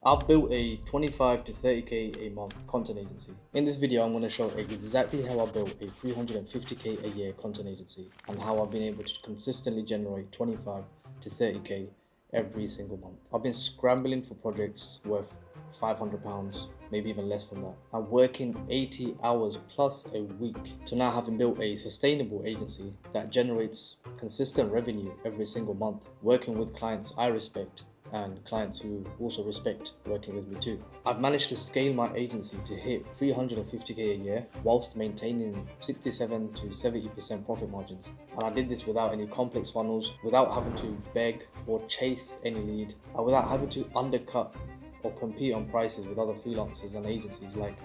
I've built a 25 to 30k a month content agency. In this video, I'm going to show exactly how I built a 350k a year content agency and how I've been able to consistently generate 25 to 30k every single month. I've been scrambling for projects worth £500, maybe even less than that. I'm working 80 hours plus a week to now having built a sustainable agency that generates consistent revenue every single month, working with clients I respect and clients who also respect working with me too. I've managed to scale my agency to hit 350k a year whilst maintaining 67 to 70% profit margins. And I did this without any complex funnels, without having to beg or chase any lead, and without having to undercut or compete on prices with other freelancers and agencies like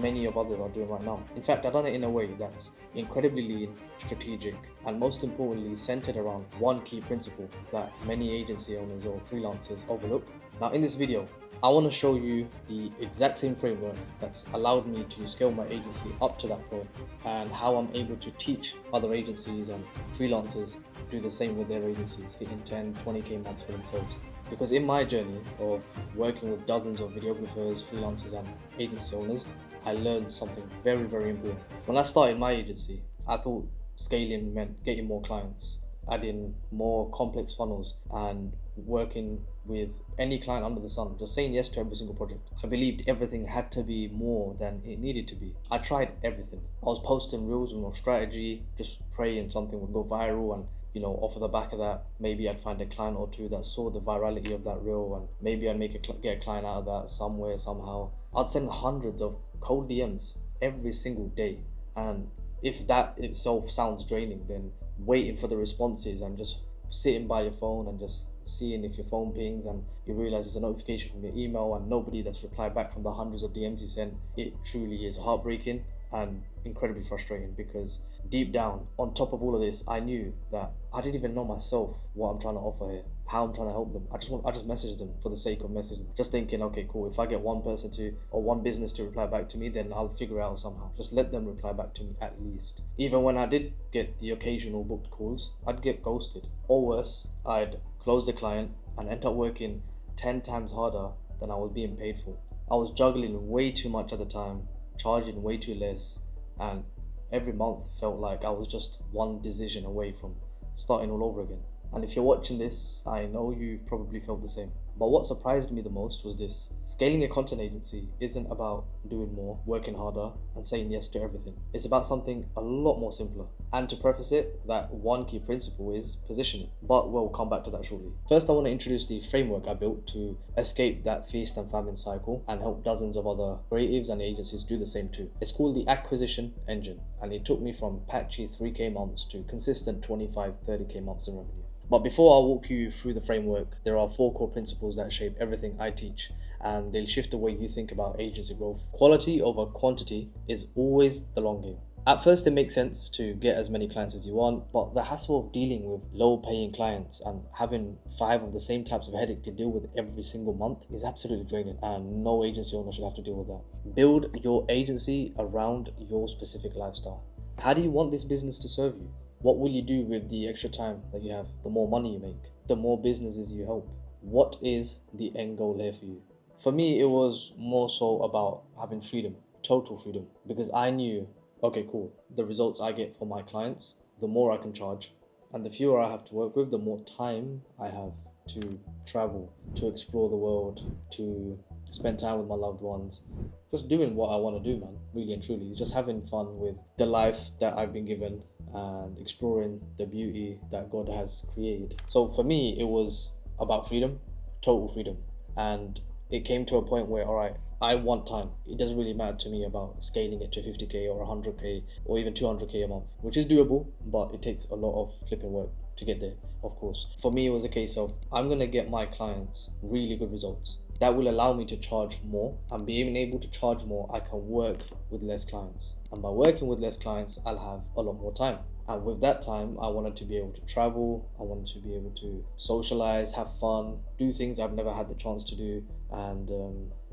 many of others are doing right now. In fact, I've done it in a way that's incredibly lean, strategic, and most importantly centered around one key principle that many agency owners or freelancers overlook. Now in this video, I want to show you the exact same framework that's allowed me to scale my agency up to that point and how I'm able to teach other agencies and freelancers do the same with their agencies, hitting 10, 20k months for themselves. Because in my journey of working with dozens of videographers, freelancers and agency owners, I learned something very, very important. When I started my agency, I thought scaling meant getting more clients, adding more complex funnels and working with any client under the sun, just saying yes to every single project. I believed everything had to be more than it needed to be. I tried everything. I was posting reels with no strategy, just praying something would go viral, and off of the back of that, maybe I'd find a client or two that saw the virality of that reel, and maybe I'd get a client out of that somewhere, somehow. I'd send hundreds of cold DMs every single day, and if that itself sounds draining, then waiting for the responses and just sitting by your phone and just seeing if your phone pings and you realize there's a notification from your email and nobody that's replied back from the hundreds of DMs you sent, it truly is heartbreaking and incredibly frustrating, because deep down, on top of all of this, I knew that I didn't even know myself what I'm trying to offer here, how I'm trying to help them. I just messaged them for the sake of messaging, just thinking, okay, cool, if I get one person to or one business to reply back to me, then I'll figure it out somehow. Just let them reply back to me at least. Even when I did get the occasional booked calls, I'd get ghosted, or worse, I'd close the client and end up working 10 times harder than I was being paid for. I was juggling way too much at the time, charging way too less, and every month felt like I was just one decision away from starting all over again. And if you're watching this, I know you've probably felt the same. But what surprised me the most was this: scaling a content agency isn't about doing more, working harder, and saying yes to everything. It's about something a lot more simpler. And to preface it, that one key principle is positioning. But we'll come back to that shortly. First, I want to introduce the framework I built to escape that feast and famine cycle and help dozens of other creatives and agencies do the same too. It's called the acquisition engine, and it took me from patchy 3k months to consistent 25, 30k months in revenue. But before I walk you through the framework, there are 4 core principles that shape everything I teach, and they'll shift the way you think about agency growth. Quality over quantity is always the long game. At first, it makes sense to get as many clients as you want, but the hassle of dealing with low-paying clients and having 5 of the same types of headache to deal with every single month is absolutely draining, and no agency owner should have to deal with that. Build your agency around your specific lifestyle. How do you want this business to serve you? What will you do with the extra time that you have? The more money you make, the more businesses you help. What is the end goal here for you? For me, it was more so about having freedom, total freedom, because I knew, okay, cool, the results I get for my clients, the more I can charge, and the fewer I have to work with, the more time I have to travel, to explore the world, to spend time with my loved ones, just doing what I want to do, man, really and truly, just having fun with the life that I've been given and exploring the beauty that God has created. So for me, it was about freedom, total freedom. And it came to a point where, all right, I want time. It doesn't really matter to me about scaling it to 50k or 100k or even 200k a month, which is doable, but it takes a lot of flipping work to get there, of course. For me, it was a case of, I'm going to get my clients really good results. That will allow me to charge more, and being able to charge more, I can work with less clients. And by working with less clients, I'll have a lot more time. And with that time, I wanted to be able to travel, I wanted to be able to socialize, have fun, do things I've never had the chance to do, and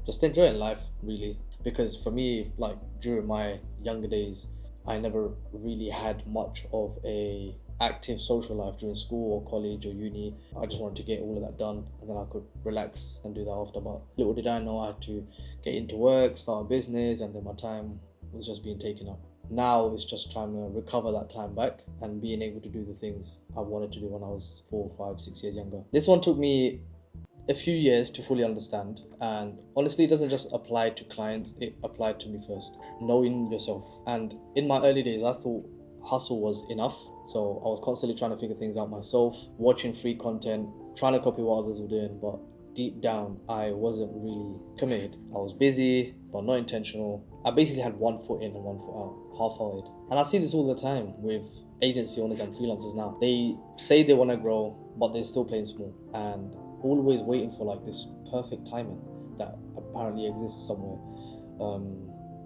just enjoying life, really. Because for me, like during my younger days, I never really had much of a active social life during school or college or uni. I just wanted to get all of that done and then I could relax and do that after. But little did I know I had to get into work, start a business, and then my time was just being taken up. Now it's just trying to recover that time back and being able to do the things I wanted to do when I was 4, 5, 6 years younger. This one took me a few years to fully understand, and honestly it doesn't just apply to clients, it applied to me first. Knowing yourself. And in my early days I thought hustle was enough, so I was constantly trying to figure things out myself, watching free content, trying to copy what others were doing, but deep down I wasn't really committed. I was busy but not intentional. I basically had one foot in and one foot out, half-hearted. And I see this all the time with agency owners and freelancers now. They say they want to grow but they're still playing small and always waiting for like this perfect timing that apparently exists somewhere,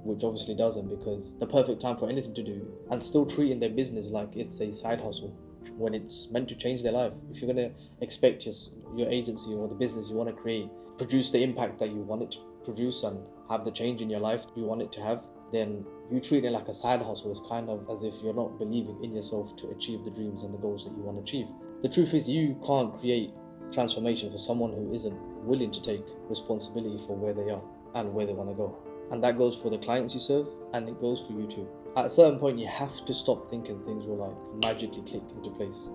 which obviously doesn't, because the perfect time for anything to do, and still treating their business like it's a side hustle when it's meant to change their life. If you're going to expect your agency or the business you want to create produce the impact that you want it to produce and have the change in your life you want it to have, then you treat it like a side hustle. It's kind of as if you're not believing in yourself to achieve the dreams and the goals that you want to achieve. The truth is, you can't create transformation for someone who isn't willing to take responsibility for where they are and where they want to go. And that goes for the clients you serve, and it goes for you too. At a certain point you have to stop thinking things will like magically click into place,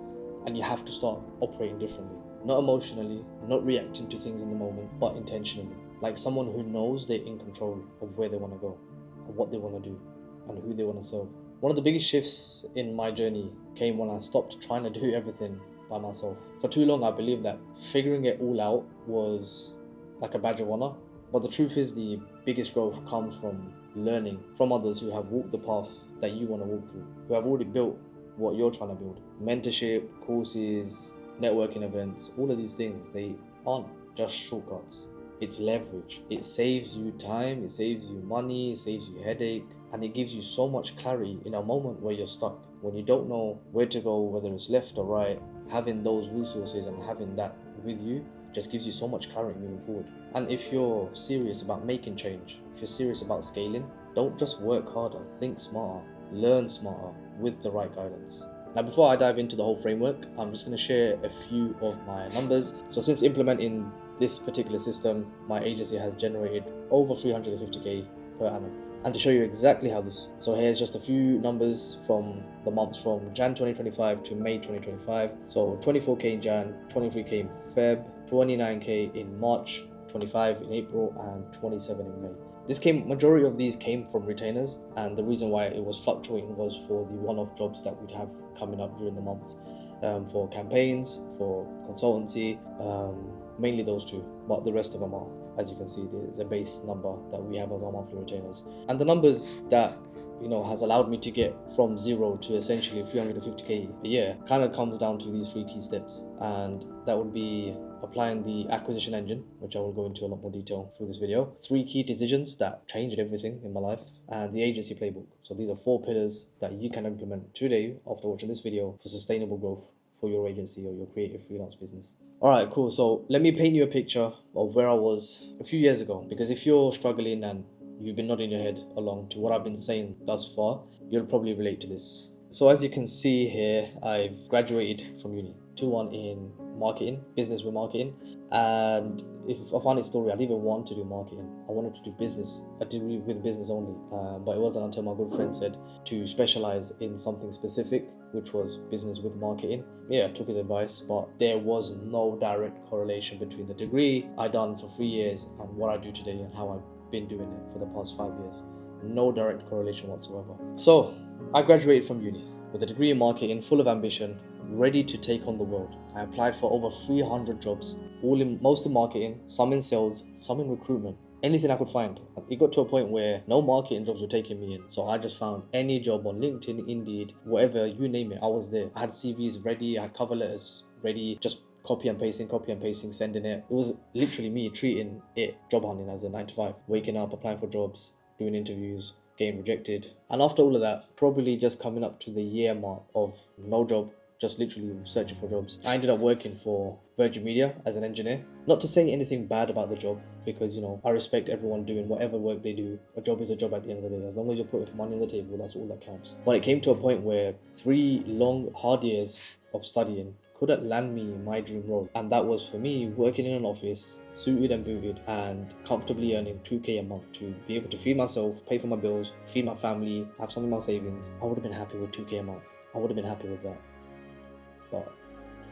and you have to start operating differently, not emotionally, not reacting to things in the moment, but intentionally, like someone who knows they're in control of where they want to go and what they want to do and who they want to serve. One of the biggest shifts in my journey came when I stopped trying to do everything by myself. For too long I believed that figuring it all out was like a badge of honor, but the truth is the biggest growth comes from learning from others who have walked the path that you want to walk through, who have already built what you're trying to build. Mentorship, courses, networking events, all of these things, they aren't just shortcuts. It's leverage. It saves you time, it saves you money, it saves you headache, and it gives you so much clarity in a moment where you're stuck, when you don't know where to go, whether it's left or right. Having those resources and having that with you just gives you so much clarity moving forward. And if you're serious about making change, if you're serious about scaling, don't just work harder, think smarter, learn smarter with the right guidance. Now, before I dive into the whole framework, I'm just going to share a few of my numbers. So since implementing this particular system, my agency has generated over 350k per annum. And to show you exactly how this, so here's just a few numbers from the months from Jan 2025 to May 2025. So 24k in Jan, 23k in Feb, 29k in March, 25 in April, and 27 in May. Majority of these came from retainers, and the reason why it was fluctuating was for the one-off jobs that we'd have coming up during the months, for campaigns, for consultancy, mainly those two, but the rest of them are, as you can see, there's a base number that we have as our monthly retainers. And the numbers that has allowed me to get from zero to essentially 350k a year kind of comes down to these 3 key steps, and that would be applying the acquisition engine, which I will go into a lot more detail through this video, 3 key decisions that changed everything in my life, and the agency playbook. So these are 4 pillars that you can implement today after watching this video for sustainable growth for your agency or your creative freelance business. Alright, cool. So let me paint you a picture of where I was a few years ago, because if you're struggling and you've been nodding your head along to what I've been saying thus far, you'll probably relate to this. So as you can see here, I've graduated from uni, 2-1 in marketing, business with marketing. And if I find a story, I didn't even want to do marketing. I wanted to do business, a degree with business only. But it wasn't until my good friend said to specialize in something specific, which was business with marketing. Yeah, I took his advice, but there was no direct correlation between the degree I done for 3 years and what I do today and how I've been doing it for the past 5 years. No direct correlation whatsoever. So I graduated from uni with a degree in marketing, full of ambition, ready to take on the world. I applied for over 300 jobs, most in marketing, some in sales, some in recruitment, anything I could find. It got to a point where no marketing jobs were taking me in, so I just found any job on LinkedIn, Indeed, whatever, you name it, I was there. I had CVs ready, I had cover letters ready, just copy and pasting, sending it. It was literally me treating it, job hunting, as a 9 to 5, waking up, applying for jobs, doing interviews, getting rejected. And after all of that, probably just coming up to the year mark of no job, just literally searching for jobs. I ended up working for Virgin Media as an engineer. Not to say anything bad about the job, because I respect everyone doing whatever work they do. A job is a job at the end of the day. As long as you're putting money on the table, that's all that counts. But it came to a point where 3 long, hard years of studying couldn't land me in my dream role, and that was for me working in an office, suited and booted, and comfortably earning 2k a month to be able to feed myself, pay for my bills, feed my family, have some of my savings. I would have been happy with 2k a month. I would have been happy with that, but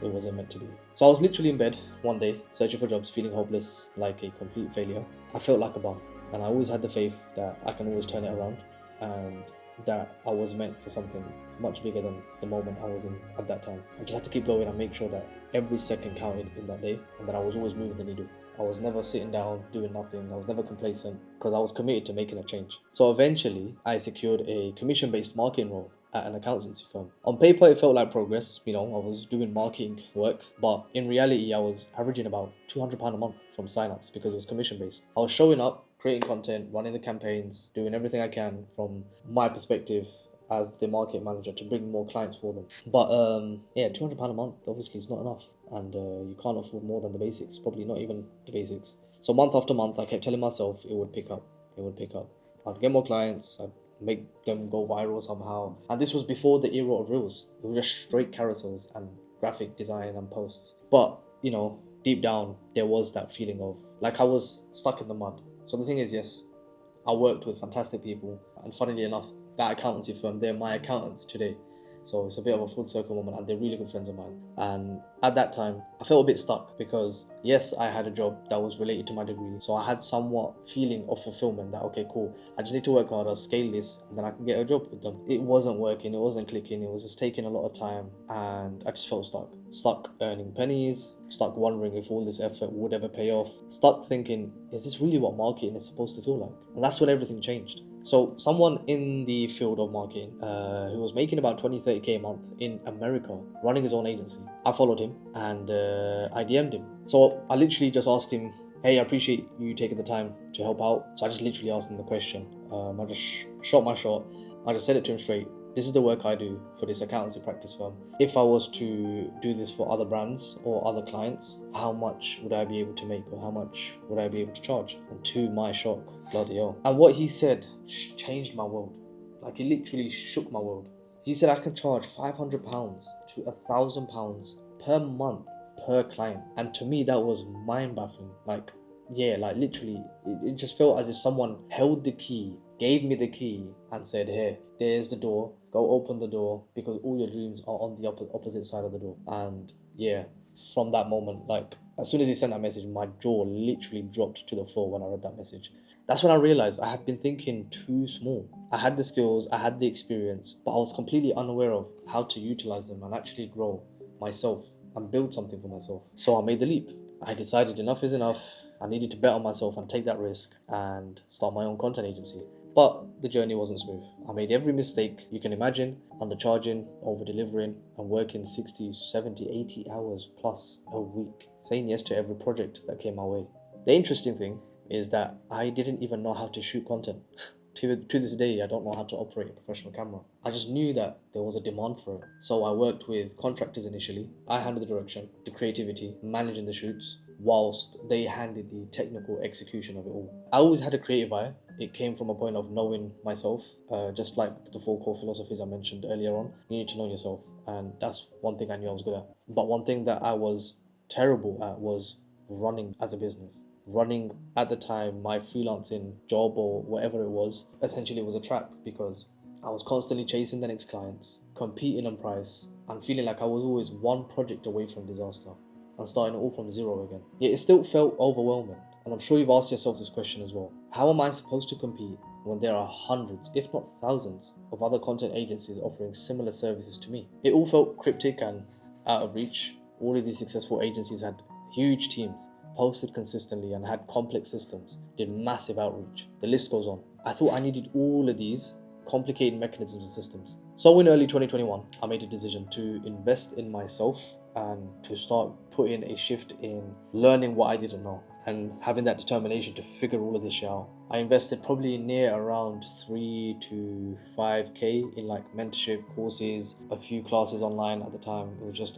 it wasn't meant to be. So I was literally in bed one day, searching for jobs, feeling hopeless, like a complete failure. I felt like a bum, and I always had the faith that I can always turn it around, and that I was meant for something much bigger than the moment I was in at that time. I just had to keep going and make sure that every second counted in that day, and that I was always moving the needle. I was never sitting down doing nothing. I was never complacent, because I was committed to making a change. So eventually I secured a commission-based marketing role at an accountancy firm. On paper it felt like progress, I was doing marketing work, but in reality I was averaging about £200 a month from sign-ups, because it was commission-based. I was showing up, creating content, running the campaigns, doing everything I can from my perspective as the market manager to bring more clients for them. But yeah, £200 a month obviously is not enough, and you can't afford more than the basics, probably not even the basics. So month after month I kept telling myself it would pick up, I'd get more clients, I'd make them go viral somehow. And this was before the era of reels. It was just straight carousels and graphic design and posts. But deep down there was that feeling of like I was stuck in the mud. So the thing is, yes, I worked with fantastic people, and funnily enough, that accountancy firm, they're my accountants today. So it's a bit of a full circle moment, and they're really good friends of mine. And at that time, I felt a bit stuck, because yes, I had a job that was related to my degree. So I had somewhat feeling of fulfillment that, okay, cool, I just need to work harder, scale this, and then I can get a job with them. It wasn't working, it wasn't clicking, it was just taking a lot of time, and I just felt stuck. Stuck earning pennies, stuck wondering if all this effort would ever pay off, stuck thinking, is this really what marketing is supposed to feel like? And that's when everything changed. So someone in the field of marketing who was making about 20-30k a month in America, running his own agency, I followed him, and I DM'd him. So I literally just asked him, hey, I appreciate you taking the time to help out. So I just literally asked him the question. I just shot my shot. I just said it to him straight. This is the work I do for this accountancy practice firm. If I was to do this for other brands or other clients, how much would I be able to make, or how much would I be able to charge? And to my shock, bloody hell. And what he said changed my world. Like, it literally shook my world. He said I can charge £500 to £1,000 per month per client. And to me, that was mind-baffling. Like, yeah, like literally, it just felt as if someone held the key, gave me the key, and said, here, there's the door, go open the door, because all your dreams are on the opposite side of the door. And yeah, from that moment, like as soon as he sent that message, my jaw literally dropped to the floor when I read that message. That's when I realized I had been thinking too small. I had the skills, I had the experience, but I was completely unaware of how to utilize them and actually grow myself and build something for myself. So I made the leap. I decided enough is enough. I needed to bet on myself and take that risk and start my own content agency. But the journey wasn't smooth. I made every mistake you can imagine, undercharging, over-delivering, and working 60, 70, 80 hours plus a week, saying yes to every project that came my way. The interesting thing is that I didn't even know how to shoot content. To this day, I don't know how to operate a professional camera. I just knew that there was a demand for it. So I worked with contractors initially. I handled the direction, the creativity, managing the shoots, whilst they handled the technical execution of it all. I always had a creative eye. It came from a point of knowing myself, just like the 4 core philosophies I mentioned earlier on. You need to know yourself, and that's one thing I knew I was good at. But one thing that I was terrible at was running as a business. Running at the time, my freelancing job or whatever it was, essentially was a trap, because I was constantly chasing the next clients, competing on price, and feeling like I was always one project away from disaster and starting it all from zero again. Yet it still felt overwhelming. And I'm sure you've asked yourself this question as well. How am I supposed to compete when there are hundreds, if not thousands, of other content agencies offering similar services to me? It all felt cryptic and out of reach. All of these successful agencies had huge teams, posted consistently, and had complex systems, did massive outreach. The list goes on. I thought I needed all of these complicated mechanisms and systems. So in early 2021, I made a decision to invest in myself and to start putting a shift in learning what I didn't know. and having that determination to figure all of this shit out. I invested probably near around 3 to 5k in like mentorship courses, a few classes online at the time. It was just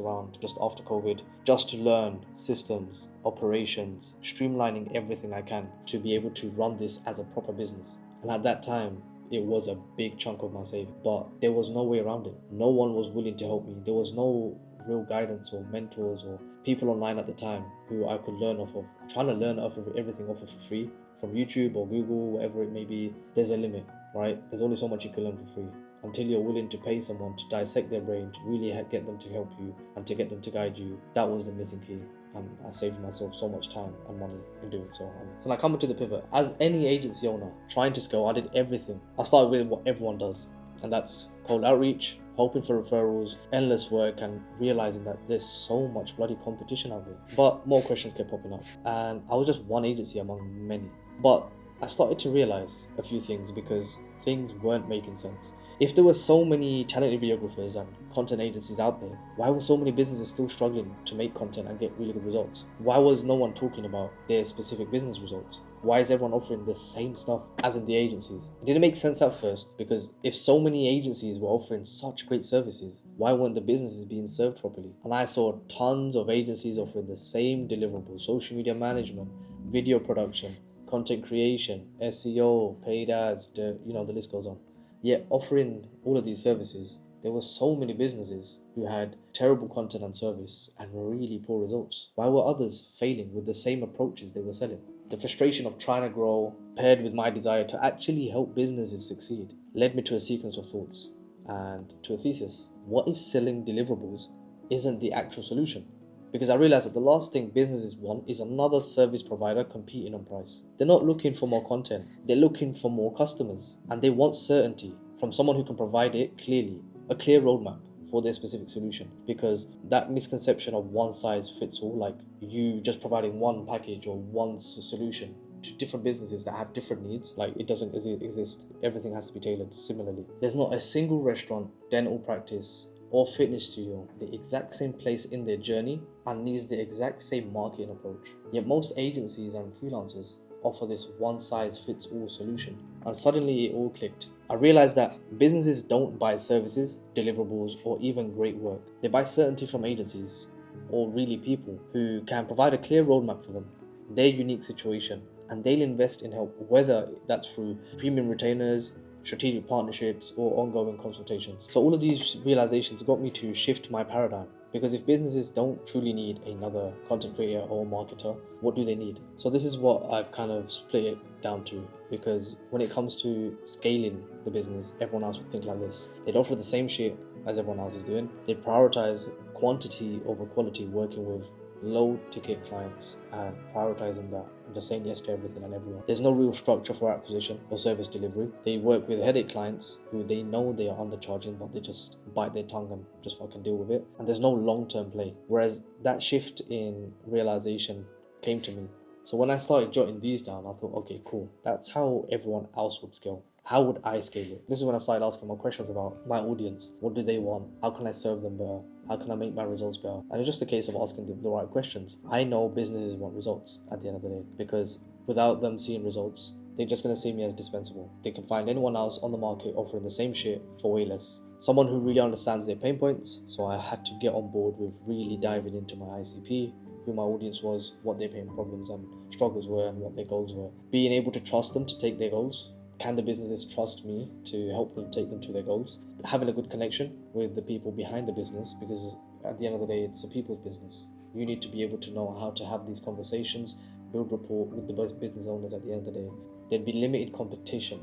after COVID, just to learn systems, operations, streamlining everything I can to be able to run this as a proper business. And at that time, it was a big chunk of my saving, but there was no way around it. No one was willing to help me. There was no real guidance or mentors or people online at the time who I could learn off of. Trying to learn off of everything off of for free from YouTube or Google, whatever it may be, there's a limit, right? There's only so much you can learn for free until you're willing to pay someone to dissect their brain, to really get them to help you and to get them to guide you. That was the missing key. And I saved myself so much time and money in doing so. And so now coming to the pivot, as any agency owner trying to scale, I did everything. I started with what everyone does, and that's cold outreach, hoping for referrals, endless work, and realizing that there's so much bloody competition out there. But more questions kept popping up, and I was just one agency among many. But I started to realize a few things because things weren't making sense. If there were so many talented videographers and content agencies out there, why were so many businesses still struggling to make content and get really good results? Why was no one talking about their specific business results? Why is everyone offering the same stuff as in the agencies? It didn't make sense at first, because if so many agencies were offering such great services, why weren't the businesses being served properly? And I saw tons of agencies offering the same deliverables: social media management, video production, content creation, SEO, paid ads, the list goes on. Yet offering all of these services, there were so many businesses who had terrible content and service and really poor results. Why were others failing with the same approaches they were selling? The frustration of trying to grow, paired with my desire to actually help businesses succeed, led me to a sequence of thoughts and to a thesis. What if selling deliverables isn't the actual solution? Because I realized that the last thing businesses want is another service provider competing on price. They're not looking for more content, they're looking for more customers. And they want certainty from someone who can provide it clearly, a clear roadmap for their specific solution. Because that misconception of one size fits all, like you just providing one package or one solution to different businesses that have different needs, like it doesn't exist. Everything has to be tailored similarly. There's not a single restaurant, dental practice, or fitness studio the exact same place in their journey and needs the exact same marketing approach. Yet most agencies and freelancers offer this one-size-fits-all solution. And suddenly it all clicked. I realized that businesses don't buy services, deliverables, or even great work. They buy certainty from agencies, or really people who can provide a clear roadmap for them, their unique situation, and they'll invest in help, whether that's through premium retainers, strategic partnerships, or ongoing consultations. So all of these realizations got me to shift my paradigm, because if businesses don't truly need another content creator or marketer, what do they need? So this is what I've kind of split it down to, because when it comes to scaling the business, everyone else would think like this. They'd offer the same shit as everyone else is doing. They prioritize quantity over quality, working with low ticket clients and prioritizing that and just saying yes to everything and everyone. There's no real structure for acquisition or service delivery. They work with headache clients who they know they are undercharging, but they just bite their tongue and just fucking deal with it. And there's no long-term play. Whereas that shift in realization came to me. So when I started jotting these down, I thought, okay, cool. That's how everyone else would scale. How would I scale it? This is when I started asking more questions about my audience. What do they want? How can I serve them better? How can I make my results better? And it's just a case of asking the right questions. I know businesses want results at the end of the day, because without them seeing results, they're just going to see me as dispensable. They can find anyone else on the market offering the same shit for way less. Someone who really understands their pain points. So I had to get on board with really diving into my ICP, who my audience was, what their pain problems and struggles were, and what their goals were. Being able to trust them to take their goals. Can the businesses trust me to help them take them to their goals? Having a good connection with the people behind the business, because at the end of the day, it's a people's business. You need to be able to know how to have these conversations, build rapport with the business owners at the end of the day. There'd be limited competition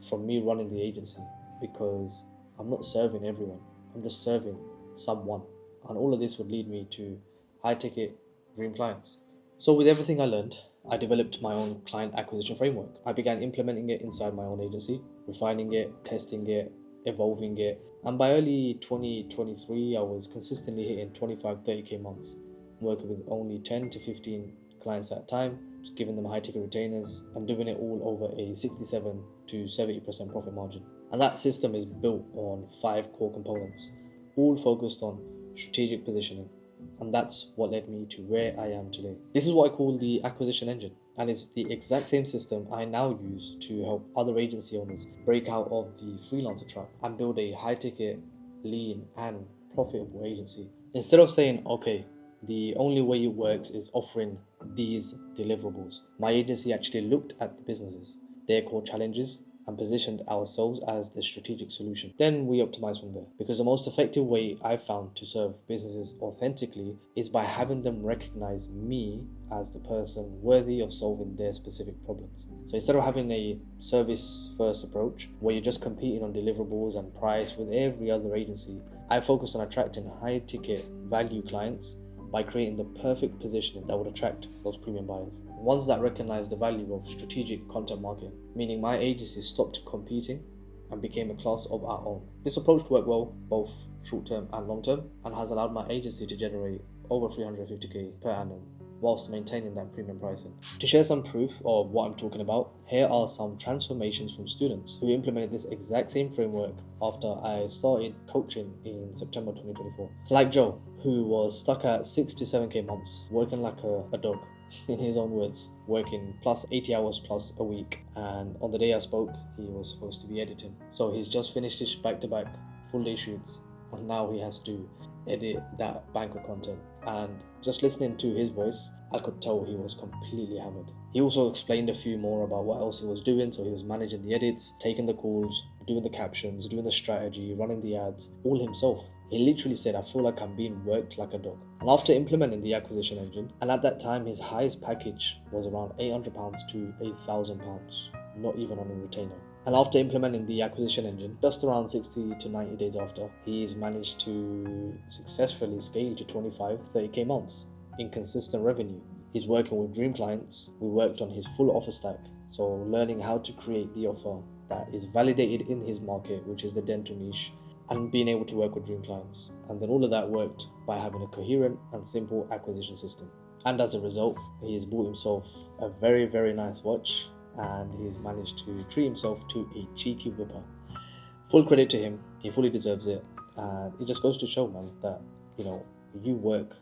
from me running the agency, because I'm not serving everyone. I'm just serving someone. And all of this would lead me to high ticket dream clients. So with everything I learned, I developed my own client acquisition framework. I began implementing it inside my own agency, refining it, testing it, evolving it. And by early 2023, I was consistently hitting 25-30k months, working with only 10 to 15 clients at a time, just giving them high ticket retainers, and doing it all over a 67 to 70% profit margin. And that system is built on 5 core components, all focused on strategic positioning, And that's what led me to where I am today. This is what I call the acquisition engine. And it's the exact same system I now use to help other agency owners break out of the freelancer trap and build a high ticket, lean, and profitable agency. Instead of saying, okay, the only way it works is offering these deliverables, my agency actually looked at the businesses, their core challenges, and positioned ourselves as the strategic solution. Then we optimize from there, because the most effective way I've found to serve businesses authentically is by having them recognize me as the person worthy of solving their specific problems. So instead of having a service first approach where you're just competing on deliverables and price with every other agency, I focus on attracting high ticket value clients by creating the perfect positioning that would attract those premium buyers. Ones that recognize the value of strategic content marketing, meaning my agency stopped competing and became a class of our own. This approach worked well, both short term and long term, and has allowed my agency to generate over 350k per annum whilst maintaining that premium pricing. To share some proof of what I'm talking about, here are some transformations from students who implemented this exact same framework after I started coaching in September 2024. Like Joe, who was stuck at 6 to 7k months, working like a dog, in his own words, working plus 80 hours plus a week. And on the day I spoke, he was supposed to be editing. So he's just finished his back-to-back full day shoots, and now he has to edit that bank of content. And just listening to his voice, I could tell he was completely hammered. He also explained a few more about what else he was doing. So he was managing the edits, taking the calls, doing the captions, doing the strategy, running the ads, all himself. He literally said, I feel like I'm being worked like a dog. And after implementing the acquisition engine, and at that time his highest package was around £800 to £1,000, not even on a retainer. And after implementing the acquisition engine, just around 60 to 90 days after, he's managed to successfully scale to 25-30k months in consistent revenue. He's working with dream clients. We worked on his full offer stack, so learning how to create the offer that is validated in his market, which is the dental niche, and being able to work with dream clients. And then all of that worked by having a coherent and simple acquisition system. And as a result, he's bought himself a very, very nice watch, and he's managed to treat himself to a cheeky whipper. Full credit to him, he fully deserves it. And it just goes to show, man, that you work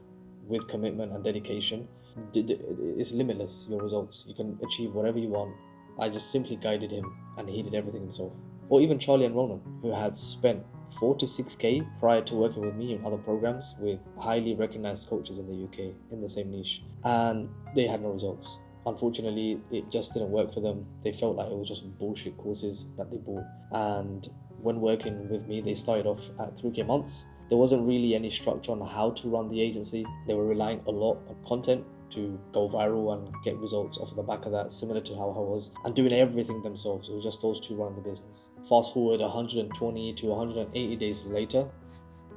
with commitment and dedication, it's limitless, your results. You can achieve whatever you want. I just simply guided him and he did everything himself. Or even Charlie and Ronan, who had spent 4 to 6k prior to working with me in other programs with highly recognized coaches in the UK in the same niche, and they had no results. Unfortunately, it just didn't work for them. They felt like it was just bullshit courses that they bought. And when working with me, they started off at 3k months. There wasn't really any structure on how to run the agency. They were relying a lot on content to go viral and get results off of the back of that, similar to how I was, and doing everything themselves. It was just those two running the business. Fast forward 120 to 180 days later,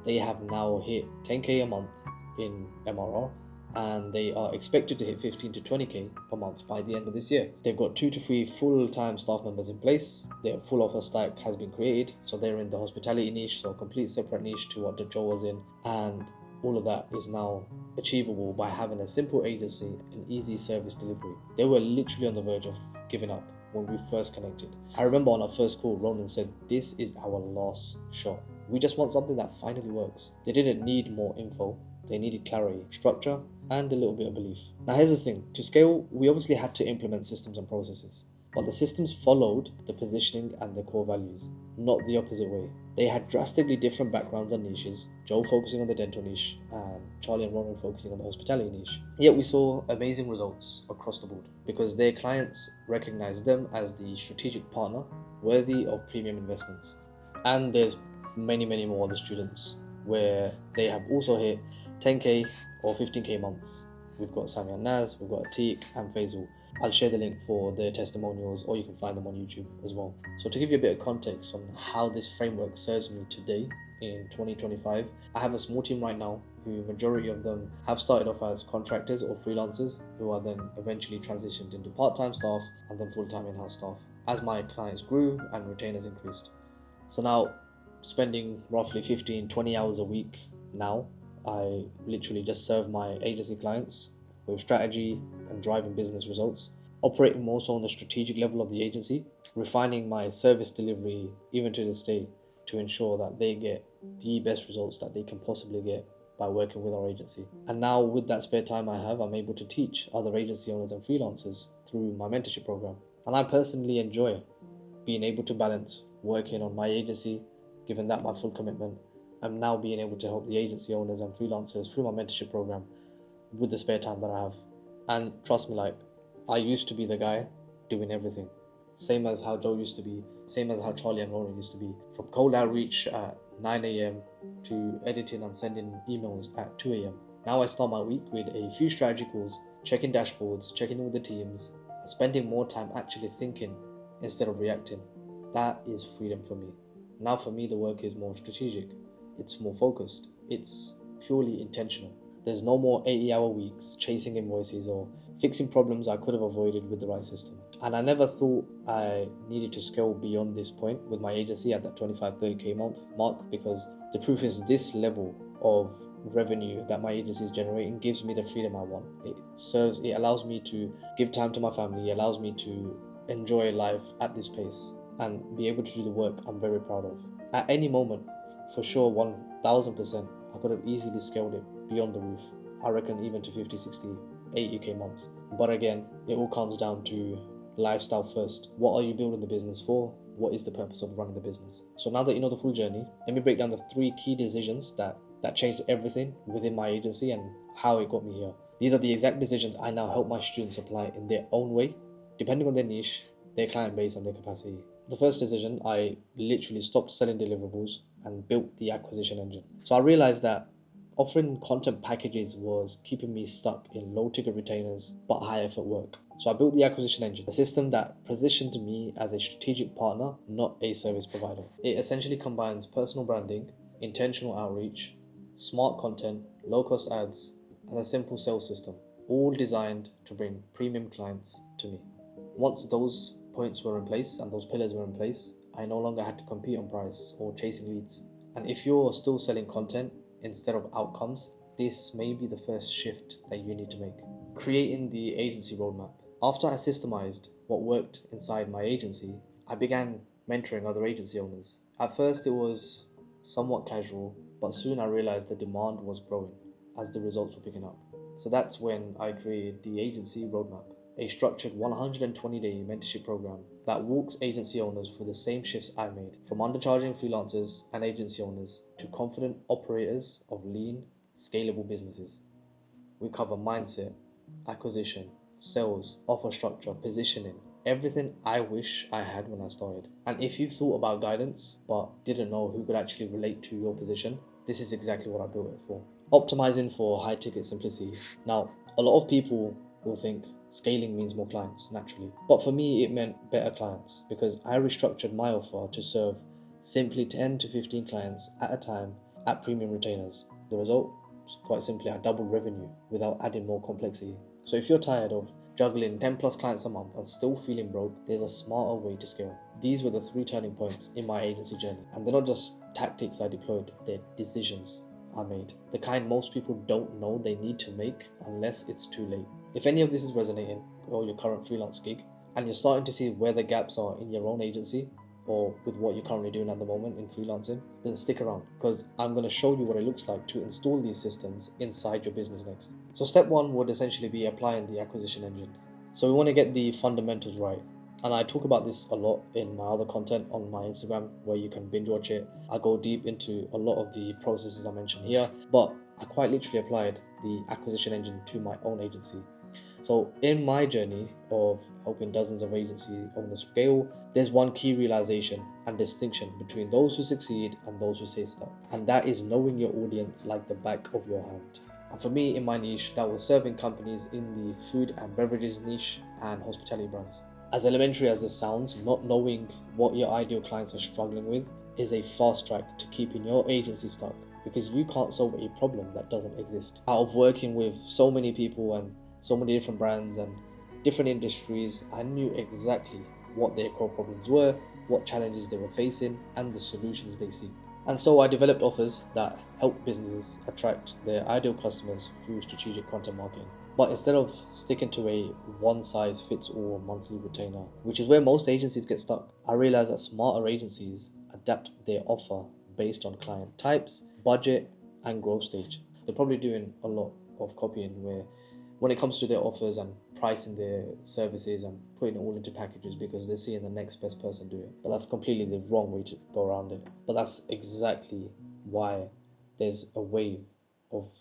they have now hit 10k a month in MRR, and they are expected to hit 15 to 20k per month by the end of this year. They've got 2 to 3 full-time staff members in place. Their full offer stack has been created, so they're in the hospitality niche, so a complete separate niche to what the Joe was in, and all of that is now achievable by having a simple agency and easy service delivery. They were literally on the verge of giving up when we first connected. I remember on our first call, Ronan said, "This is our last shot. We just want something that finally works." They didn't need more info. They needed clarity, structure, and a little bit of belief. Now here's the thing, to scale, we obviously had to implement systems and processes, but the systems followed the positioning and the core values, not the opposite way. They had drastically different backgrounds and niches, Joe focusing on the dental niche and Charlie and Ronan focusing on the hospitality niche. Yet we saw amazing results across the board because their clients recognized them as the strategic partner worthy of premium investments. And there's many more other students where they have also hit 10k or 15k months. We've got Sami and Naz, we've got Atik and Faisal. I'll share the link for their testimonials, or you can find them on YouTube as well. So to give you a bit of context on how this framework serves me today in 2025, I have a small team right now who majority of them have started off as contractors or freelancers who are then eventually transitioned into part-time staff and then full-time in-house staff as my clients grew and retainers increased. So now, spending roughly 15-20 hours a week now, I literally just serve my agency clients with strategy and driving business results, operating more so on the strategic level of the agency, refining my service delivery even to this day to ensure that they get the best results that they can possibly get by working with our agency. And now with that spare time I have, I'm able to teach other agency owners and freelancers through my mentorship program. And I personally enjoy being able to balance working on my agency, giving that my full commitment, and now being able to help the agency owners and freelancers through my mentorship program with the spare time that I have. And trust me, like, I used to be the guy doing everything. Same as how Joe used to be, same as how Charlie and Ronan used to be. From cold outreach at 9 a.m. to editing and sending emails at 2 a.m. Now I start my week with a few strategy calls, checking dashboards, checking in with the teams, and spending more time actually thinking instead of reacting. That is freedom for me. Now for me, the work is more strategic. It's more focused. It's purely intentional. There's no more 80-hour weeks chasing invoices or fixing problems I could have avoided with the right system. And I never thought I needed to scale beyond this point with my agency at that 25-30k month mark, because the truth is this level of revenue that my agency is generating gives me the freedom I want. It allows me to give time to my family, it allows me to enjoy life at this pace and be able to do the work I'm very proud of. At any moment, for sure, 1000%, I could have easily scaled it beyond the roof. I reckon even to 50, 60, 80k months. But again, it all comes down to lifestyle first. What are you building the business for? What is the purpose of running the business? So now that you know the full journey, let me break down the 3 key decisions that changed everything within my agency and how it got me here. These are the exact decisions I now help my students apply in their own way, depending on their niche, their client base and their capacity. The first decision, I literally stopped selling deliverables and built the acquisition engine. So I realized that offering content packages was keeping me stuck in low ticket retainers but high effort work. So I built the acquisition engine, a system that positioned me as a strategic partner, not a service provider. It essentially combines personal branding, intentional outreach, smart content, low cost ads, and a simple sales system, all designed to bring premium clients to me. Once those points were in place and those pillars were in place, I no longer had to compete on price or chasing leads. And if you're still selling content instead of outcomes, this may be the first shift that you need to make. Creating the agency roadmap. After I systemized what worked inside my agency, I began mentoring other agency owners. At first it was somewhat casual, but soon I realized the demand was growing as the results were picking up. So that's when I created the agency roadmap, a structured 120-day mentorship program that walks agency owners through the same shifts I made, from undercharging freelancers and agency owners to confident operators of lean, scalable businesses. We cover mindset, acquisition, sales, offer structure, positioning, everything I wish I had when I started. And if you've thought about guidance but didn't know who could actually relate to your position, this is exactly what I built it for. Optimizing for high ticket simplicity. Now, a lot of people will think scaling means more clients, naturally. But for me, it meant better clients because I restructured my offer to serve simply 10 to 15 clients at a time at premium retainers. The result? Quite simply, I doubled revenue without adding more complexity. So if you're tired of juggling 10 plus clients a month and still feeling broke, there's a smarter way to scale. These were the 3 turning points in my agency journey. And they're not just tactics I deployed, they're decisions I made. The kind most people don't know they need to make unless it's too late. If any of this is resonating, or your current freelance gig, and you're starting to see where the gaps are in your own agency, or with what you're currently doing at the moment in freelancing, then stick around because I'm going to show you what it looks like to install these systems inside your business next. So step 1 would essentially be applying the acquisition engine. So we want to get the fundamentals right. And I talk about this a lot in my other content on my Instagram where you can binge watch it. I go deep into a lot of the processes I mentioned here, but I quite literally applied the acquisition engine to my own agency. So in my journey of helping dozens of agency owners scale, there's one key realization and distinction between those who succeed and those who stay stuck. And that is knowing your audience like the back of your hand. And for me, in my niche, that was serving companies in the food and beverages niche and hospitality brands. As elementary as this sounds, not knowing what your ideal clients are struggling with is a fast track to keeping your agency stuck because you can't solve a problem that doesn't exist. Out of working with so many people and so many different brands and different industries, I knew exactly what their core problems were, what challenges they were facing, and the solutions they seek. And so I developed offers that help businesses attract their ideal customers through strategic content marketing. But instead of sticking to a one-size-fits-all monthly retainer, which is where most agencies get stuck, I realized that smarter agencies adapt their offer based on client types, budget, and growth stage. they're probably doing a lot of copying where when it comes to their offers and pricing their services and putting it all into packages because they're seeing the next best person do it. But that's completely the wrong way to go around it. But that's exactly why there's a wave of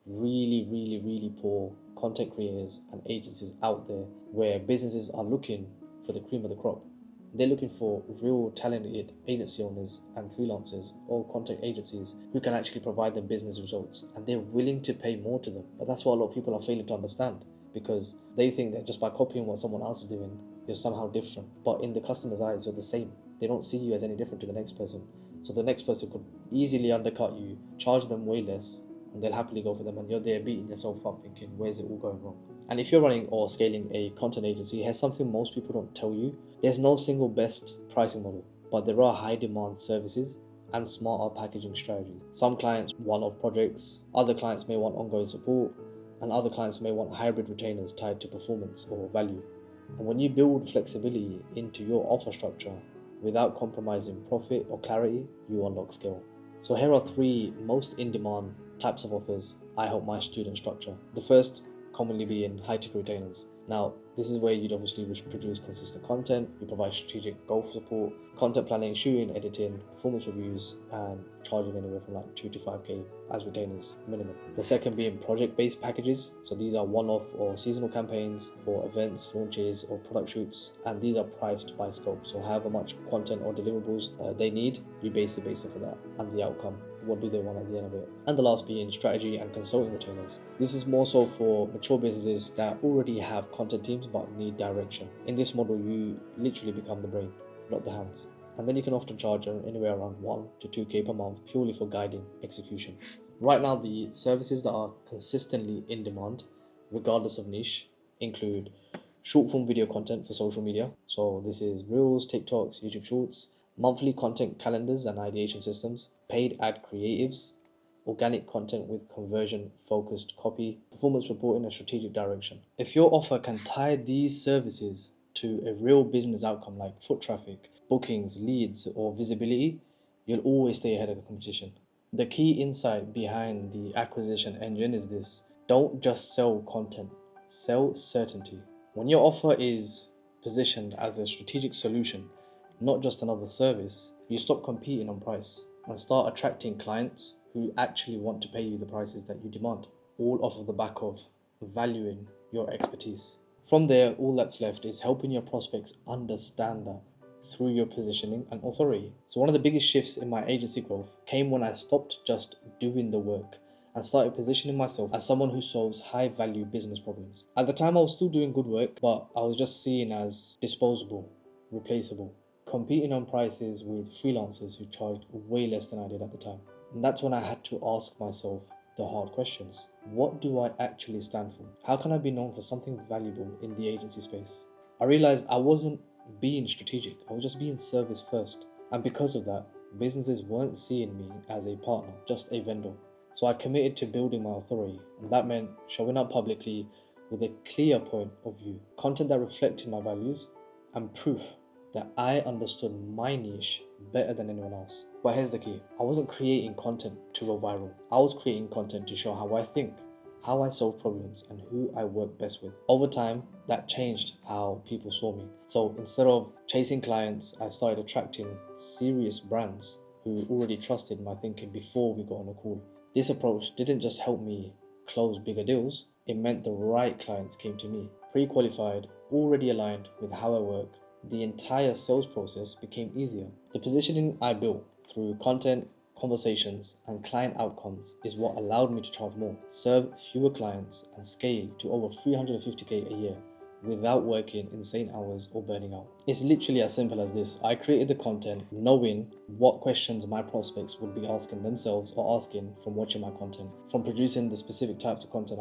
really poor content creators and agencies out there where businesses are looking for the cream of the crop. They're looking for real talented agency owners and freelancers or content agencies who can actually provide them business results, and they're willing to pay more to them. But that's what a lot of people are failing to understand, because they think that just by copying what someone else is doing, you're somehow different. But in the customer's eyes, you're the same. They don't see you as any different to the next person. So the next person could easily undercut you, charge them way less, and they'll happily go for them, and you're there beating yourself up thinking, where's it all going wrong? And if you're running or scaling a content agency, here's something most people don't tell you. There's no single best pricing model, but there are high demand services and smarter packaging strategies. Some clients want one-off projects, other clients may want ongoing support, and other clients may want hybrid retainers tied to performance or value. And when you build flexibility into your offer structure without compromising profit or clarity, you unlock scale. So here are 3 most in-demand types of offers I help my students structure. The first commonly being high-ticket retainers. Now, this is where you'd obviously produce consistent content, you provide strategic goal support, content planning, shooting, editing, performance reviews, and charging anywhere from like 2 to 5k as retainers minimum. The second being project-based packages. So these are one-off or seasonal campaigns for events, launches, or product shoots, and these are priced by scope. So however much content or deliverables they need, you base it based off of that and the outcome. What do they want at the end of it? And the last being strategy and consulting retainers. This is more so for mature businesses that already have content teams but need direction. In this model, you literally become the brain, not the hands. And then you can often charge anywhere around 1 to 2k per month purely for guiding execution. Right now, the services that are consistently in demand, regardless of niche, include short form video content for social media. So this is Reels, TikToks, YouTube Shorts, monthly content calendars and ideation systems, paid ad creatives, organic content with conversion focused copy, performance reporting and strategic direction. If your offer can tie these services to a real business outcome like foot traffic, bookings, leads, or visibility, you'll always stay ahead of the competition. The key insight behind the acquisition engine is this: don't just sell content, sell certainty. When your offer is positioned as a strategic solution, not just another service, you stop competing on price and start attracting clients who actually want to pay you the prices that you demand, all off of the back of valuing your expertise. From there, all that's left is helping your prospects understand that through your positioning and authority. So one of the biggest shifts in my agency growth came when I stopped just doing the work and started positioning myself as someone who solves high value business problems. At the time, I was still doing good work, but I was just seen as disposable, replaceable, competing on prices with freelancers who charged way less than I did at the time. And that's when I had to ask myself the hard questions. What do I actually stand for? How can I be known for something valuable in the agency space? I realized I wasn't being strategic, I was just being service first. And because of that, businesses weren't seeing me as a partner, just a vendor. So I committed to building my authority, and that meant showing up publicly with a clear point of view, content that reflected my values, and proof that I understood my niche better than anyone else. But here's the key: I wasn't creating content to go viral. I was creating content to show how I think, how I solve problems, and who I work best with. Over time, that changed how people saw me. So instead of chasing clients, I started attracting serious brands who already trusted my thinking before we got on a call. This approach didn't just help me close bigger deals, it meant the right clients came to me, pre-qualified, already aligned with how I work. The entire sales process became easier. The positioning I built through content, conversations, and client outcomes is what allowed me to charge more, serve fewer clients, and scale to over 350k a year without working insane hours or burning out. It's literally as simple as this. I created the content knowing what questions my prospects would be asking themselves or asking from watching my content. From producing the specific types of content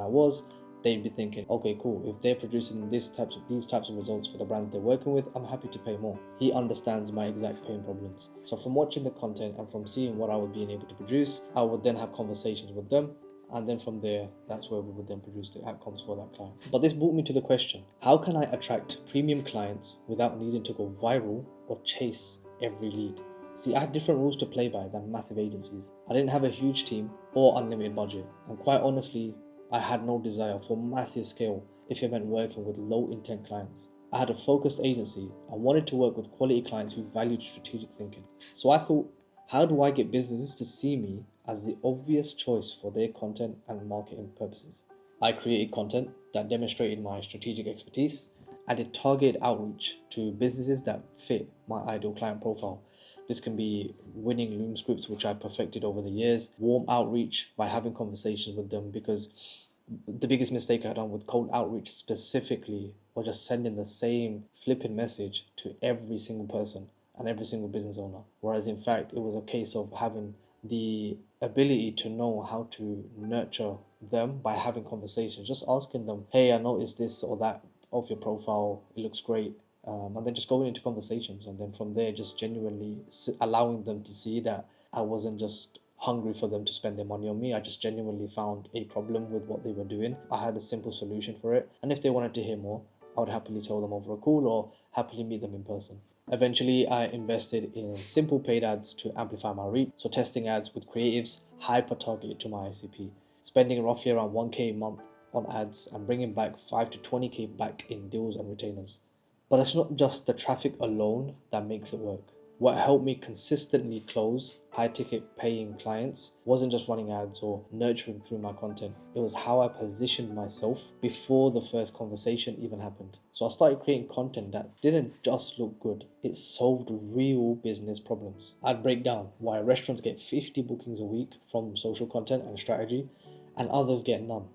they'd be thinking, okay, cool, if they're producing these types of results for the brands they're working with, I'm happy to pay more. He understands my exact pain problems. So from watching the content and from seeing what I would be able to produce, I would then have conversations with them. And then from there, that's where we would then produce the outcomes for that client. But this brought me to the question: how can I attract premium clients without needing to go viral or chase every lead? See, I had different rules to play by than massive agencies. I didn't have a huge team or unlimited budget, and quite honestly, I had no desire for massive scale if it meant working with low intent clients. I had a focused agency and wanted to work with quality clients who valued strategic thinking. So I thought, how do I get businesses to see me as the obvious choice for their content and marketing purposes? I created content that demonstrated my strategic expertise. I did targeted outreach to businesses that fit my ideal client profile. This can be winning loom scripts, which I've perfected over the years, warm outreach by having conversations with them, because the biggest mistake I had done with cold outreach specifically was just sending the same flipping message to every single person and every single business owner. Whereas in fact, it was a case of having the ability to know how to nurture them by having conversations, just asking them, hey, I noticed this or that of your profile, it looks great. And then just going into conversations, and then from there just genuinely allowing them to see that I wasn't just hungry for them to spend their money on me. I just genuinely found a problem with what they were doing. I had a simple solution for it, and if they wanted to hear more, I would happily tell them over a call or happily meet them in person. Eventually, I invested in simple paid ads to amplify my reach, so testing ads with creatives hyper targeted to my ICP, spending roughly around 1k a month on ads and bringing back 5 to 20k back in deals and retainers. But it's not just the traffic alone that makes it work. What helped me consistently close high ticket paying clients wasn't just running ads or nurturing through my content. It was how I positioned myself before the first conversation even happened. So I started creating content that didn't just look good, it solved real business problems. I'd break down why restaurants get 50 bookings a week from social content and strategy and others get none,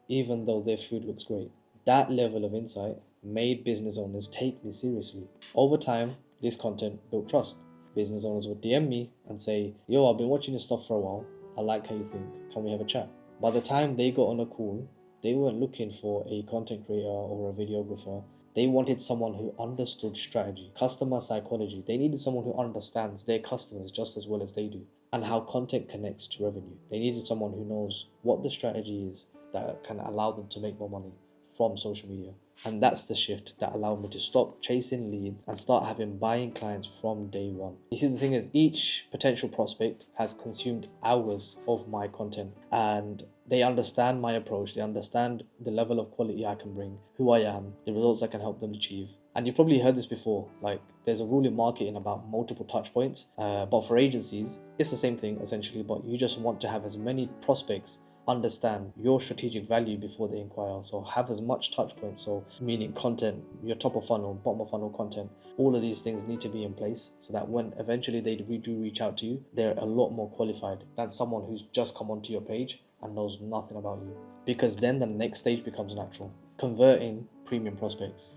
even though their food looks great. That level of insight made business owners take me seriously. Over time, this content built trust. Business owners would DM me and say, yo, I've been watching your stuff for a while. I like how you think. Can we have a chat? By the time they got on a call, they weren't looking for a content creator or a videographer. They wanted someone who understood strategy, customer psychology. They needed someone who understands their customers just as well as they do, and how content connects to revenue. They needed someone who knows what the strategy is that can allow them to make more money from social media. And that's the shift that allowed me to stop chasing leads and start having buying clients from day one. You see, the thing is, each potential prospect has consumed hours of my content, and they understand my approach, they understand the level of quality I can bring, who I am, the results I can help them achieve. And you've probably heard this before, like there's a rule in marketing about multiple touch points, but for agencies, it's the same thing essentially, but you just want to have as many prospects understand your strategic value before they inquire. So have as much touch points, so meaning content, your top of funnel, bottom of funnel content, all of these things need to be in place so that when eventually they do reach out to you, they're a lot more qualified than someone who's just come onto your page and knows nothing about you. Because then the next stage becomes natural, converting premium prospects.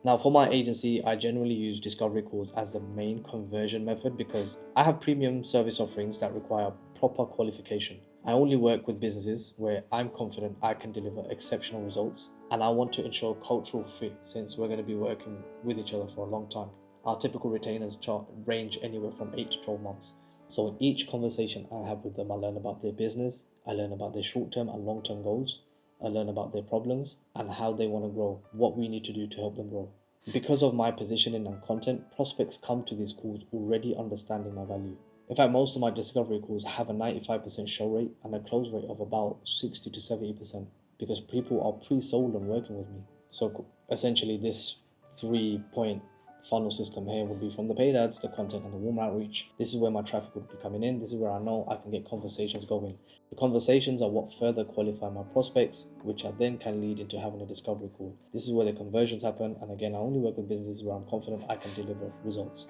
Now, for my agency, I generally use discovery calls as the main conversion method because I have premium service offerings that require proper qualification. I only work with businesses where I'm confident I can deliver exceptional results, and I want to ensure cultural fit since we're going to be working with each other for a long time. Our typical retainers range anywhere from 8 to 12 months. So in each conversation I have with them, I learn about their business, I learn about their short-term and long-term goals, I learn about their problems and how they want to grow, what we need to do to help them grow. Because of my positioning and content, prospects come to these calls already understanding my value. In fact, most of my discovery calls have a 95% show rate and a close rate of about 60 to 70% because people are pre-sold on working with me. So essentially this 3-point funnel system here would be from the paid ads, the content and the warm outreach. This is where my traffic would be coming in. This is where I know I can get conversations going. The conversations are what further qualify my prospects, which I then can lead into having a discovery call. This is where the conversions happen. And again, I only work with businesses where I'm confident I can deliver results.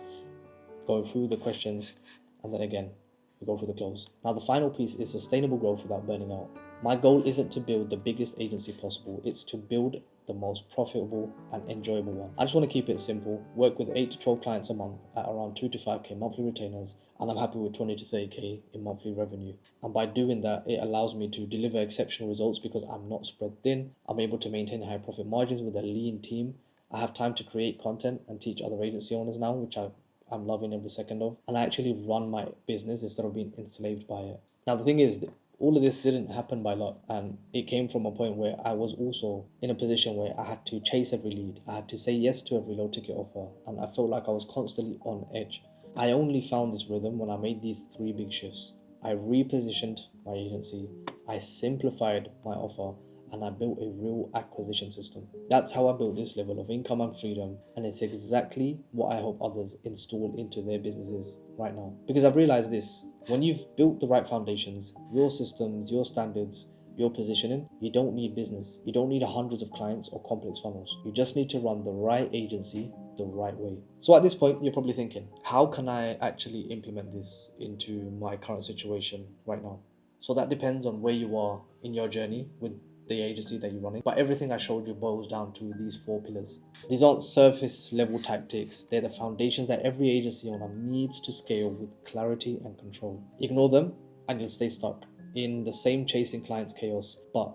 Going through the questions, and then again, we go through the close. Now, the final piece is sustainable growth without burning out. My goal isn't to build the biggest agency possible, it's to build the most profitable and enjoyable one. I just want to keep it simple, work with 8 to 12 clients a month at around 2 to 5k monthly retainers, and I'm happy with 20 to 30k in monthly revenue. And by doing that, it allows me to deliver exceptional results because I'm not spread thin. I'm able to maintain high profit margins with a lean team. I have time to create content and teach other agency owners now, which I'm loving every second of. And I actually run my business instead of being enslaved by it. Now, the thing is, all of this didn't happen by luck, and it came from a point where I was also in a position where I had to chase every lead. I had to say yes to every low ticket offer, and I felt like I was constantly on edge. I only found this rhythm when I made these three big shifts. I repositioned my agency, I simplified my offer, and I built a real acquisition system. That's how I built this level of income and freedom, and it's exactly what I hope others install into their businesses right now. Because I've realized this: when you've built the right foundations, your systems, your standards, your positioning, you don't need business. You don't need hundreds of clients or complex funnels. You just need to run the right agency the right way. So at this point, you're probably thinking, how can I actually implement this into my current situation right now? So that depends on where you are in your journey with the agency that you're running. But everything I showed you boils down to these four pillars. These aren't surface level tactics. They're the foundations that every agency owner needs to scale with clarity and control. Ignore them and you'll stay stuck in the same chasing clients chaos. But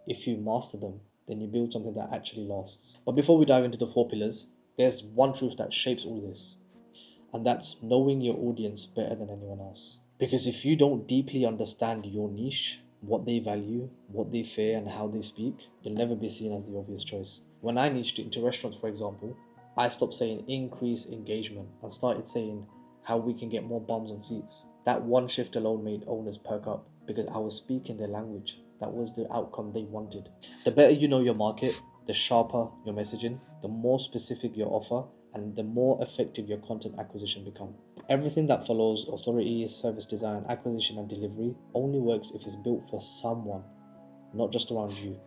if you master them, then you build something that actually lasts. But before we dive into the four pillars, there's one truth that shapes all this, and that's knowing your audience better than anyone else. Because if you don't deeply understand your niche, what they value, what they fear, and how they speak, you'll never be seen as the obvious choice. When I niched into restaurants, for example, I stopped saying increase engagement and started saying how we can get more bums on seats. That one shift alone made owners perk up because I was speaking their language. That was the outcome they wanted. The better you know your market, the sharper your messaging, the more specific your offer, and the more effective your content acquisition become. Everything that follows authority, service design, acquisition, and delivery only works if it's built for someone, not just around you.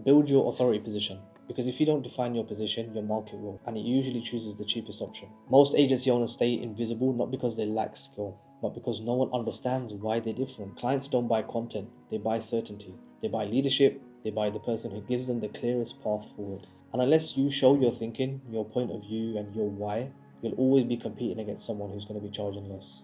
Build your authority position, because if you don't define your position, your market will, and it usually chooses the cheapest option. Most agency owners stay invisible not because they lack skill, but because no one understands why they're different. Clients don't buy content, they buy certainty. They buy leadership, they buy the person who gives them the clearest path forward. And unless you show your thinking, your point of view, and your why, you'll always be competing against someone who's going to be charging less.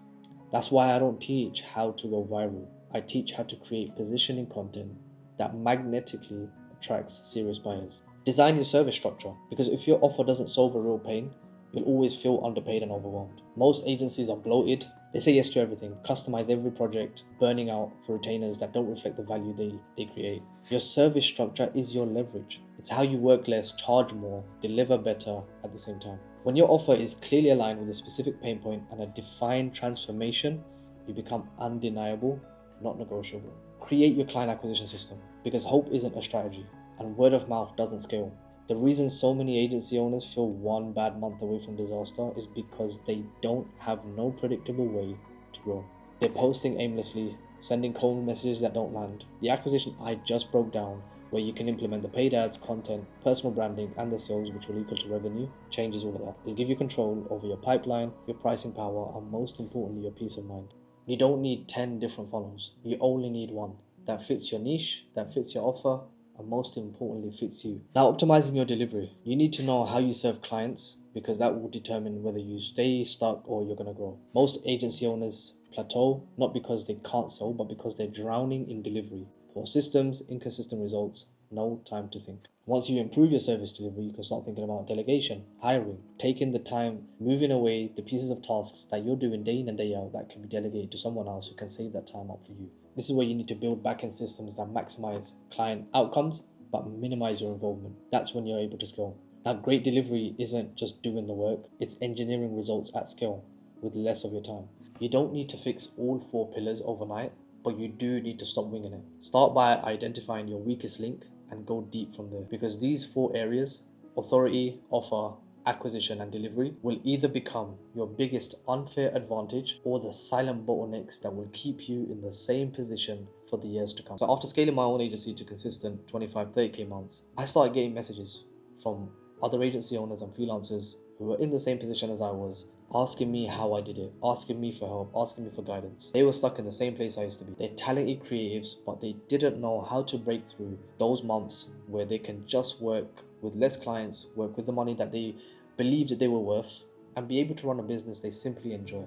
That's why I don't teach how to go viral. I teach how to create positioning content that magnetically attracts serious buyers. Design your service structure, because if your offer doesn't solve a real pain, you'll always feel underpaid and overwhelmed. Most agencies are bloated. They say yes to everything, customize every project, burning out for retainers that don't reflect the value they create. Your service structure is your leverage. It's how you work less, charge more, deliver better at the same time. When your offer is clearly aligned with a specific pain point and a defined transformation, you become undeniable, not negotiable. Create your client acquisition system, because hope isn't a strategy and word of mouth doesn't scale. The reason so many agency owners feel one bad month away from disaster is because they don't have no predictable way to grow. They're posting aimlessly, sending cold messages that don't land. The acquisition I just broke down, where you can implement the paid ads, content, personal branding, and the sales, which will equal to revenue, changes all of that. It'll give you control over your pipeline, your pricing power, and most importantly, your peace of mind. You don't need 10 different funnels. You only need one that fits your niche, that fits your offer, and most importantly fits you. Now, optimizing your delivery. You need to know how you serve clients, because that will determine whether you stay stuck or you're going to grow. Most agency owners plateau, not because they can't sell, but because they're drowning in delivery. Poor systems, inconsistent results, no time to think. Once you improve your service delivery, you can start thinking about delegation, hiring, taking the time, moving away the pieces of tasks that you're doing day in and day out that can be delegated to someone else who can save that time up for you. This is where you need to build back-end systems that maximize client outcomes but minimize your involvement. That's when you're able to scale. Now, great delivery isn't just doing the work, it's engineering results at scale with less of your time. You don't need to fix all four pillars overnight, but you do need to stop winging it. Start by identifying your weakest link and go deep from there, because these four areas, authority, offer, acquisition, and delivery, will either become your biggest unfair advantage or the silent bottlenecks that will keep you in the same position for the years to come. So after scaling my own agency to consistent 25-30k months, I started getting messages from other agency owners and freelancers who were in the same position as I was, asking me how I did it, asking me for help, asking me for guidance. They were stuck in the same place I used to be. They're talented creatives, but they didn't know how to break through those months where they can just work with less clients, work with the money that they believed that they were worth, and be able to run a business they simply enjoy.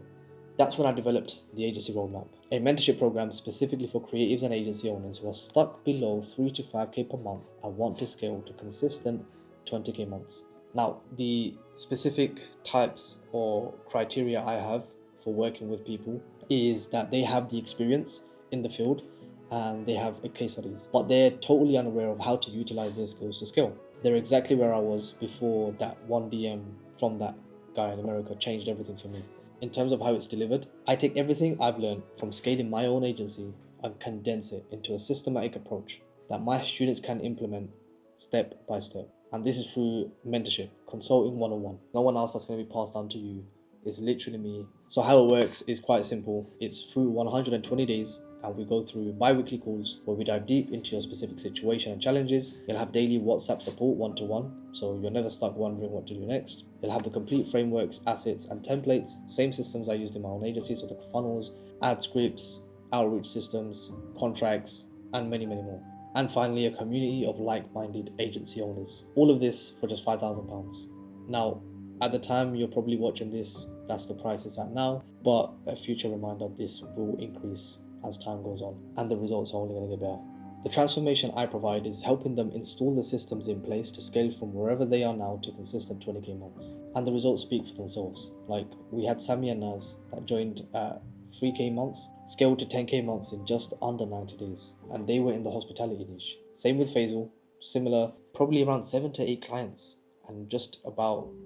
That's when I developed the Agency Roadmap, a mentorship program specifically for creatives and agency owners who are stuck below 3 to 5k per month and want to scale to consistent 20k months. Now, the specific types or criteria I have for working with people is that they have the experience in the field and they have case studies, but they're totally unaware of how to utilize their skills to scale. They're exactly where I was before that one DM from that guy in America changed everything for me. in terms of how it's delivered, I take everything I've learned from scaling my own agency and condense it into a systematic approach that my students can implement step by step. And this is through mentorship, consulting one-on-one. No one else that's going to be passed down to you. It's literally me. So how it works is quite simple. It's through 120 days, and we go through bi-weekly calls where we dive deep into your specific situation and challenges. You'll have daily WhatsApp support one-to-one, so you're never stuck wondering what to do next. You'll have the complete frameworks, assets and templates, same systems I used in my own agency, so the funnels, ad scripts, outreach systems, contracts, and many more. And finally, a community of like-minded agency owners. All of this for just £5,000. Now, at the time you're probably watching this, that's the price it's at now, but a future reminder, this will increase as time goes on, and the results are only going to get better. The transformation I provide is helping them install the systems in place to scale from wherever they are now to consistent 20k months. And the results speak for themselves. Like, we had Sammy and Naz that joined at 3k months, scaled to 10k months in just under 90 days, and they were in the hospitality niche. Same with Faisal, similar, probably around 7 to 8 clients, and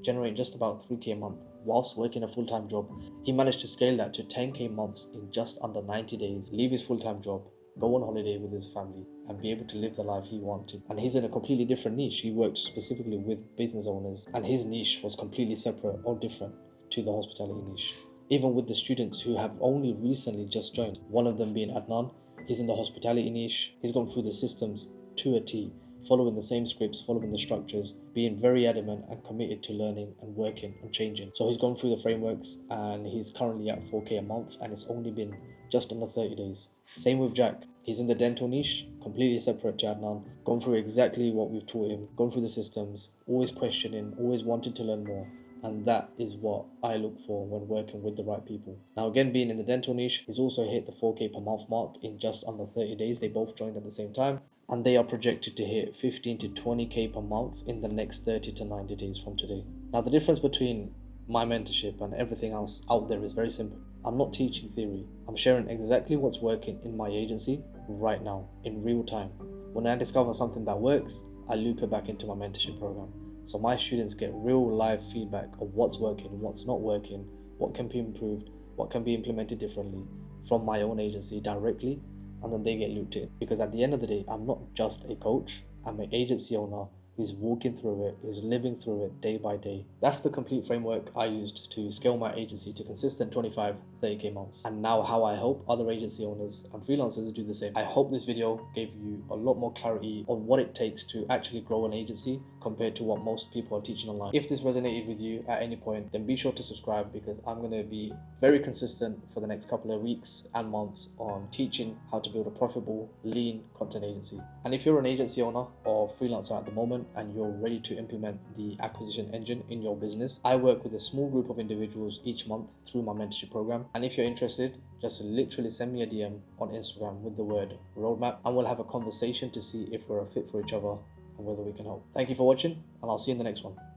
generating just about 3k a month whilst working a full-time job. He managed to scale that to 10k months in just under 90 days, leave his full-time job, go on holiday with his family, and be able to live the life he wanted. And he's in a completely different niche. He worked specifically with business owners, and his niche was completely separate or different to the hospitality niche. Even with the students who have only recently just joined, one of them being Adnan, he's in the hospitality niche. He's gone through the systems to a T, following the same scripts, following the structures, being very adamant and committed to learning and working and changing. So he's gone through the frameworks, and he's currently at 4k a month, and it's only been just under 30 days. Same with Jack. He's in the dental niche, completely separate to Adnan, gone through exactly what we've taught him, gone through the systems, always questioning, always wanted to learn more. And that is what I look for when working with the right people. Now again, being in the dental niche, he's also hit the 4k per month mark in just under 30 days. They both joined at the same time, and they are projected to hit 15 to 20k per month in the next 30 to 90 days from today. Now the difference between my mentorship and everything else out there is very simple. I'm not teaching theory. I'm sharing exactly what's working in my agency right now, in real time. When I discover something that works, I loop it back into my mentorship program. So my students get real live feedback of what's working, what's not working, what can be improved, what can be implemented differently from my own agency directly, and then they get looped in. Because at the end of the day, I'm not just a coach, I'm an agency owner who's walking through it, who's living through it day by day. That's the complete framework I used to scale my agency to consistent 25, 30k months. And now how I help other agency owners and freelancers do the same. I hope this video gave you a lot more clarity on what it takes to actually grow an agency compared to what most people are teaching online. If this resonated with you at any point, then be sure to subscribe, because I'm going to be very consistent for the next couple of weeks and months on teaching how to build a profitable, lean content agency. And if you're an agency owner or freelancer at the moment and you're ready to implement the acquisition engine in your business, I work with a small group of individuals each month through my mentorship program. And if you're interested, just literally send me a DM on Instagram with the word roadmap, and we'll have a conversation to see if we're a fit for each other and whether we can help. Thank you for watching, and I'll see you in the next one.